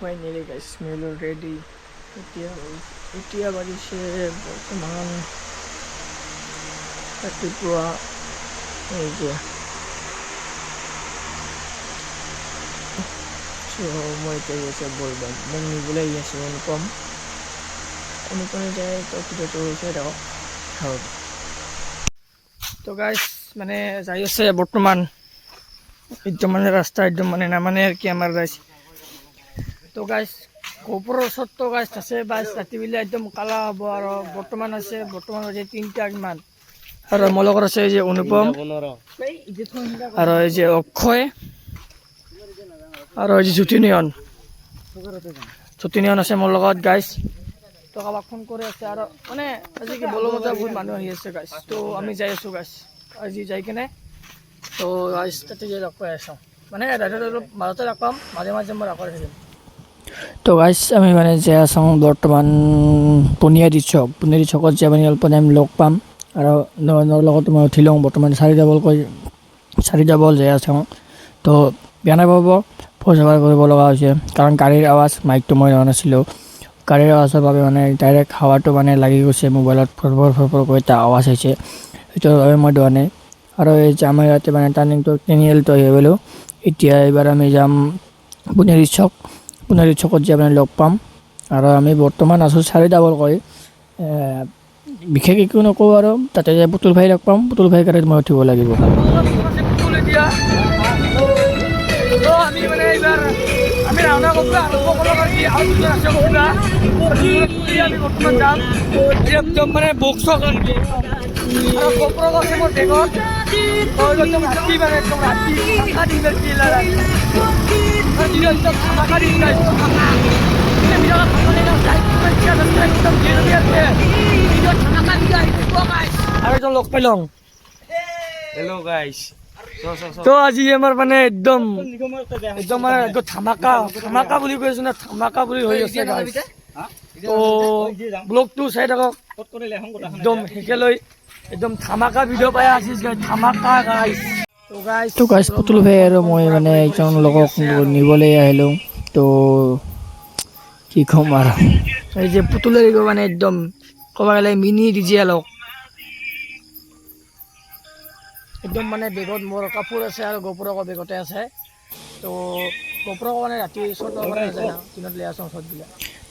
Finally guys মেলো ready. এতিয়া বাজিছে বৰ্তমান ৰাতিপুৱা এই যে মই এতিয়া গৈছে বলবাম মোক নিবলৈ আহি আছোঁ অনুপমে যায় তো ভিডিঅ'টো চাই থাকক। তো গাইস মানে যাই আছে বৰ্তমান একদম মানে ৰাস্তা একদম মানে নামানে আৰ কি আমাৰ গাইস। তো গাইস গোপুৰৰ ওচৰত তো গাইস আছে বাছ ৰাতিবেলা একদম কালা হ'ব আৰু বৰ্তমান আছে বাজে 3টা কিমান আৰু মোৰ লগত আছে এই যে অনুপম আৰু এই যে অক্ষয় আৰু এই যে জ্যোতিনিয়ন আছে মোৰ লগত গাইস। তো কাৰোবাক ফোন কৰি আছে আৰু মানে আজি কি বলো মজা বহুত মানুহ আহি আছে গাইস। তো আমি যাই আছোঁ গাইস আজি যাই কিনে তো গাইস তাতে যে লগ পাই আছোঁ মানে দাদাটো অলপ মাজতে লগ পাম মাজে মাজে মই লগ কৰি থাকিম। তো গাইস আমি মানে যাই আছোঁ বৰ্তমান পুনিয়াদি চকত যাই মানে অলপ টাইম লগ পাম আৰু নয়নৰ লগত মই উঠি লওঁ বৰ্তমান 4টা বল যাই আছোঁ। তো বেয়া নাপাব ফোন কৰিব লগা হৈছে কাৰণ গাড়ীৰ আৱাজ মাইকটো মই লোৱা নাছিলোঁ। গাড়ীৰ আৱাজৰ বাবে মানে ডাইৰেক্ট হাৱাটো মানে লাগি গৈছে মোবাইলত ফৰ কৰি এটা আৱাজ আহিছে সেইটোৰ বাবে মই লোৱা নাই। আৰু এই যে আমাৰ ইয়াতে মানে টাৰ্ণিংটো তিনিআলিটো আহি গ'লোঁ। এতিয়া এইবাৰ আমি যাম পুনেৰী চকত যাই মানে লগ পাম আৰু আমি বৰ্তমান আছোঁ 4টা বল কৰি বিশেষ একো নকওঁ আৰু তাতে যাই পুতুল ভাই লগ পাম। পুতুল ভাই গাড়ীত মই উঠিব লাগিব। আমি ৰাওনা কপৰা আৰম্ভ কৰোঁ কি আৰু দুজন আছে কপৰা আমি বৰ্তমান যাম একদম মানে বক্স আৰু কপৰা আছে মোৰ বেগত একদম ৰাতি মানে একদম ৰাতি একদম ধামাকা দিন গাইছে আৰু একদম লগ পাই লওঁ। हेलो गाइस তো আজি আমাৰ মানে একদম মানে ধামাকা বুলি কৈছো না ধামাকা বুলি হৈ আছে গাইছ। তো ব্লগটো চাই থাকক একদম শেষলৈ একদম ধামাকা ভিডিঅ' পাই আছিস গাইছ ধামাকা গাইছ। তো গাইছ পুতুল ভাই আৰু মই মানে একজন লগক নিবলৈ আহিলোঁ। তো কি ক'ম আৰু এই যে পুতুলের মানে একদম ক'ব গ'লে মিনি ডিজে লগ একদম মানে বেগত মোৰ কাপোৰ আছে আৰু গোপুৰক বেগতে আছে। তো গোপুৰক মানে ৰাতি ওচৰত ল'ব পৰা নাযায় না দিনত লৈ আছোঁ ওচৰত দিলে।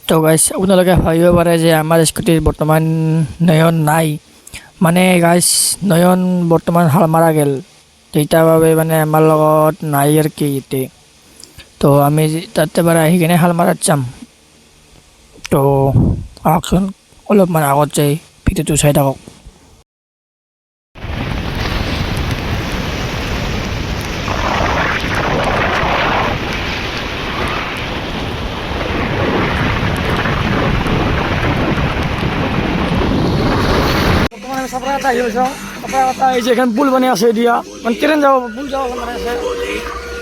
তো গাইছ আপোনালোকে ভাবিব পাৰে যে আমাৰ স্কুটিত বৰ্তমান নয়ন নাই মানে গাইছ নয়ন বৰ্তমান হাল মাৰা গ'ল তেতিয়াৰ বাবে মানে আমাৰ লগত নাই আৰু কি এতিয়া। তো আমি তাতে বাৰু আহি কিনে হাল মাৰাত যাম। তো আহকচোন অলপমান আগত যাই ভিডিঅ'টো চাই থাকক। চাপৰা এটা আহি গৈছোঁ চাপৰা এটা এই যে এখন পুল বনাই আছে এতিয়া মানে ট্ৰেইন যাব পুল যাব বনাই আছে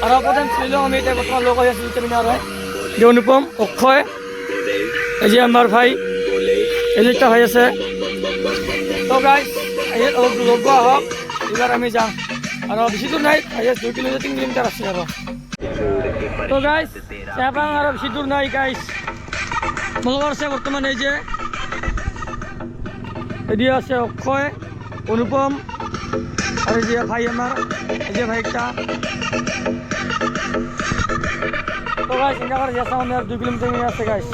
আৰু প্ৰথম চলি লওঁ আমি এতিয়া বৰ্তমান লগ হৈ আছোঁ আৰু যে অনুপম অক্ষয় এই যে আমাৰ ভাই এই যে একটা ভাই আছে। তো গাইছ অলপ লগ আহক এইবাৰ আমি যাম আৰু বেছি দূৰ নাই 2 কিলোমিটাৰ 3 কিলোমিটাৰ আছে আৰু। তো গাইছ চাপাং আৰু বেছি দূৰ নাই গাইছ মোৰ লগত আছে বৰ্তমান এই যে এদিকে আছে অক্ষয় অনুপম আৰু যে ভাই আমাৰ এই যে ভাই একটা। তো গাইছ চিন্তা করে যাচ্ছি আমি আর 2 কিলোমিটার আছে গাইছ।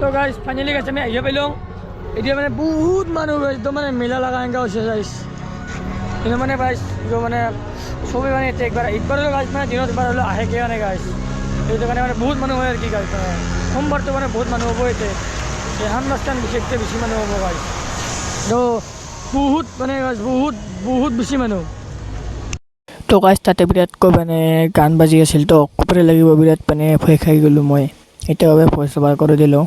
তো গাইছ ফাইনালি গাইছ আমি আহিব পাইলোঁ এতিয়া মানে বহুত মানুহ একদম মানে মেলা লগা এনেকুৱা হৈছে গাইছ কিন্তু মানে গাইছ মানে চবেই মানে এতিয়া একবাৰ হ'লেও গাইছ মানে দিনত এবাৰ হ'লেও আহে কিয় মানে গাইছ সেইটো কাৰণে মানে বহুত মানুহ হয় আৰু কি গাইছ মানে সোমবাৰটো মানে বহুত মানুহ হ'ব এতিয়া এখন মাছখন বিশেষকৈ বেছি মানুহ হ'ব গাইছ। তো বহুত মানে গাইছ বহুত বেছি মানুহ। তো গাইছ তাতে বিৰাটকৈ মানে গান বাজি আছিল তো কপৰি লাগিব বিৰাট মানে ভয় খাই গ'লোঁ মই সেইটোৰ বাবে ভইচ অভাৰ কৰি দিলোঁ।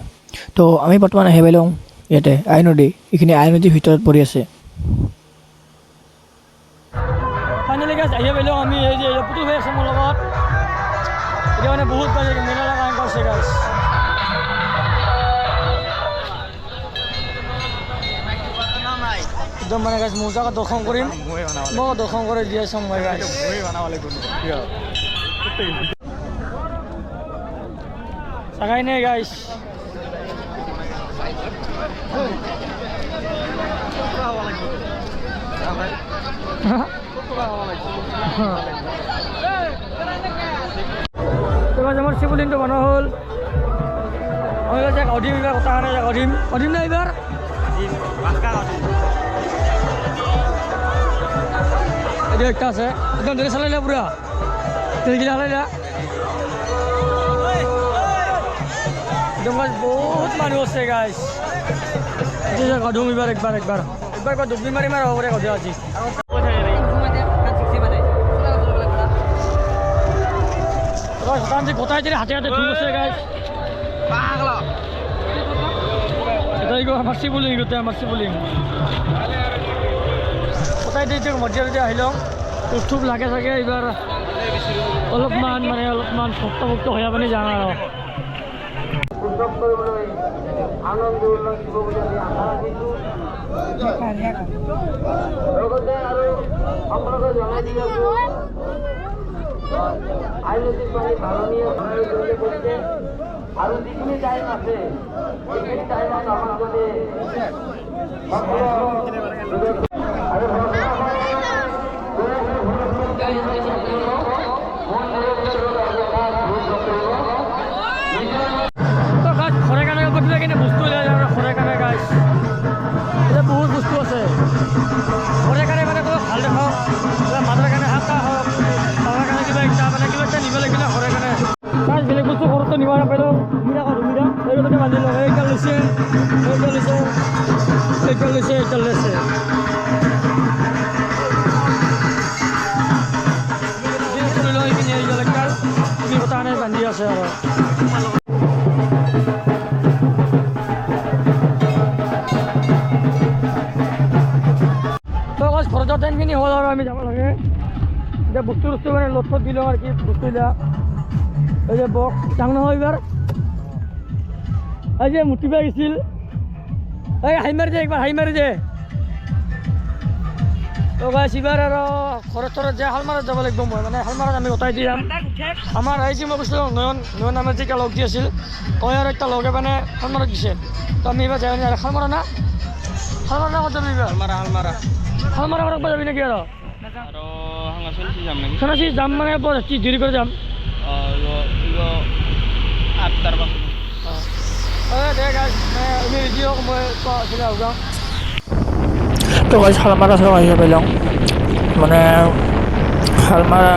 তো আমি বৰ্তমান আহি পাইলোঁ ইয়াতে আই নদী, এইখিনি আই নদীৰ ভিতৰত পৰি আছে। ফাইনেলি গাইজ আহিব পাৰিলোঁ আমি, এই যে পুতুল হৈ আছে মোৰ লগত, এতিয়া মানে বহুত মেলা লগা কাম কৰিছে গাইজ। একদম মানে গাইজ মজাকে দৰ্শন কৰিম, মই দৰ্শন কৰি দি আছোঁ মই গাইজ। চাগাই নাই গাইজ। আমাৰ শিবলিংটো বনোৱা হ'ল। আমি যে অধিম এইবাৰ কথা কাৰণে অধিম না এইবাৰ এইটো একটা আছে একদম দেৰি চালাইলা পুৰা তেলগিলা চালাইলা একদম গাইজ বহুত মানুহ আছে গাইজ। গধুম এইবাৰ একবাৰ ডুবি মাৰি মাৰ হ'ব পাৰে গধু আজি। গোটাই দিলে হাতে হাতে ধুই গৈছে গাইজ। এটা আমাৰ শিৱলিং, গোটেই আমাৰ শিৱলিং গোটাই দি মধ্যে আহি লওঁ। উৎসৱ লাগে চাগে এইবাৰ অলপমান ভক্ত হৈ আপুনি যাওঁ আৰু উৎসৱ কৰিবলৈ আনন্দ উল্লাস দিব বুলি আমি আশা ৰাখিছোঁ। লগতে আৰু আপোনালোকে জনাই দি আছোঁ আইনতিক পানী ভালনীয় কৰিছে আৰু যিখিনি টাইম আছে সেইখিনি টাইমত আমাৰ যাতে ঘৰে কাৰণে কিনে বস্তু লৈ যায় ঘৰে কাৰণে গাইছ এতিয়া বহুত বস্তু আছে ঘৰে কাৰণে মানে কিবা ভাল দেখাওক মাথাৰ কাৰণে হাতা হওক তাৰ কাৰণে কিবা এটা মানে কিবা এটা নিব লাগিলে ঘৰে কাৰণে গাইছ বেলেগ বস্তু ঘৰতো নিব নাপালোঁ মিৰা এইটো বান্ধি লওঁ এইডাল লৈছে কথা নাই বান্ধি আছে আৰু খৰচৰ টাইমখিনি হ'ল আৰু আমি যাব লাগে এতিয়া বস্তু মানে লথত দিলোঁ আৰু কি বস্তুবিলাক এই যে বক্স ডাঙ নহয় এইবাৰ এই যে মুঠিবা গৈছিল এই হাই মাৰি দে একবাৰ হাই মাৰি দে তো গাইছ এইবাৰ আৰু ঘৰত যে শালমাৰত যাব লাগিব মই মানে শালমাৰত আমি উঠাই দি যাম আমাৰ এই যে মই কৈছিলোঁ নয়ন আমাৰ যে লগ দি আছিল তই আৰু এটা লগে মানে শালমাৰত দিছে তো আমি এইবাৰ যাই আৰু শালমাৰা না ক'ত যাবি এইবাৰ শালমাৰা ঘৰত যাবি নেকি আৰু চনাচি যাম মানে কি দেৰি কৰি যাম তো গাইছ শালমাৰা চাব আহি পাইলং মানে শালমাৰা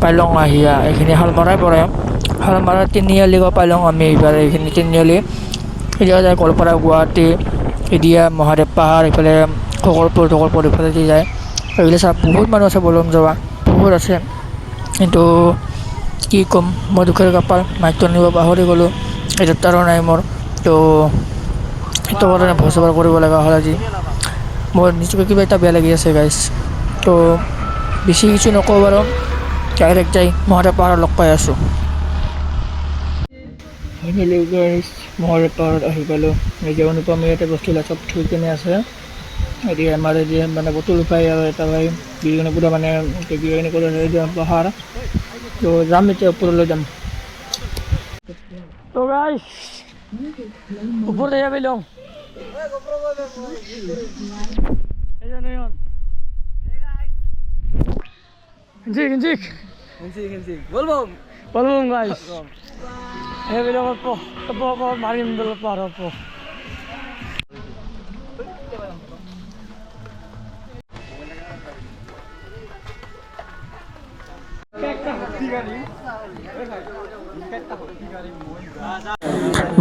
পাইলং আহিয়া এইখিনি শালমাৰাই পৰে শালমাৰা তিনিআলি পাইলং আমি এইবাৰ এইখিনি তিনিআলি এতিয়া যায় গোৱালপাৰা গুৱাহাটী এদিয়া মহাদেৱ পাহাৰ এইফালে ঢকলপুৰ এইফালে দি যায় এইফালে চা বহুত মানুহ আছে বলং যোৱা বহুত আছে কিন্তু কি ক'ম মই দুখেৰ কপাল মাইকটো নিব পাহৰি গ'লোঁ এইটো তাৰো নাই মোৰ তো সেইটো কাৰণে ভয় চবাৰ কৰিব লগা হ'ল আজি মোৰ নিজকে কিবা এটা বেয়া লাগি আছে গাইছ তো বেছি কিছু নকওঁ বাৰু ডাইৰেক্ট যাই মহাদেৱ পাহাৰত লগ পাই আছোঁ গাইছ মহাদেৱ পাহাৰত আহি পালোঁ এই যে অনুপমে ইয়াতে বস্তুবিলাক চব থৈ কিনে আছে এতিয়া আমাৰ এতিয়া মানে বটল উপায় আৰু এটা ভাই বিৰিয়ানী পুৰা মানে বিৰিয়ানী কৰি পাহাৰ তো যাম এতিয়া ওপৰলৈ যাম তো গাইছ ওপৰত আহিব পাৰিলোঁ বলবম গাইছ সেইবিলাক মাৰিম পাহাৰৰ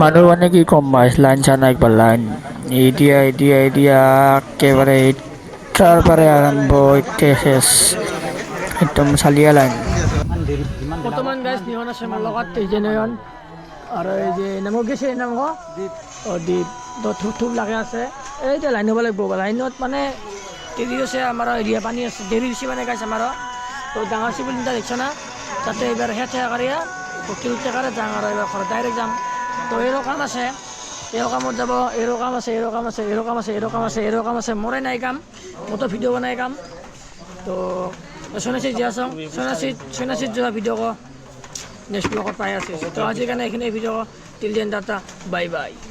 মানুহ মানে কি কম লাইন চান একবার লাইন এদিয়া একেবারে তারপরে আরম্ভ শেষ একদম চালিয়া লাইন বর্তমান গাইছ নিহন আছে মোৰ লগত এই যে নয়ন আৰু এই যে নামক গেছে নাম দ্বীপ তো ধূপ লাগে আছে এইটা লাইন হ'ব লাগিব লাইনত মানে দেৰি আছে আমাৰ এৰিয়া পানী আছে দেৰি হৈছে মানে গাইছ আমাৰ তো ডাঙৰ চিভিলটা দেখছ না তাতে এইবাৰ শেষ কাৰিয়া হোটেল কাৰে যাওঁ আৰু এইবাৰ ঘৰত ডাইৰেক্ট যাম তো এইৰো কাম আছে এইৰো কামত যাব এইৰো কাম আছে এইৰো কাম আছে এইৰো কাম আছে এইৰো কাম আছে এইৰো কাম আছে মোৰে নাই কাম মইতো ভিডিঅ' বনাই কাম তো সন্যাসীত যোৱা চাওঁ সন্যাসীত যোৱা ভিডিঅ' নেক্সট ব্লগত পাই আছে তো আজিৰ কাৰণে এইখিনি video' till then data bye bye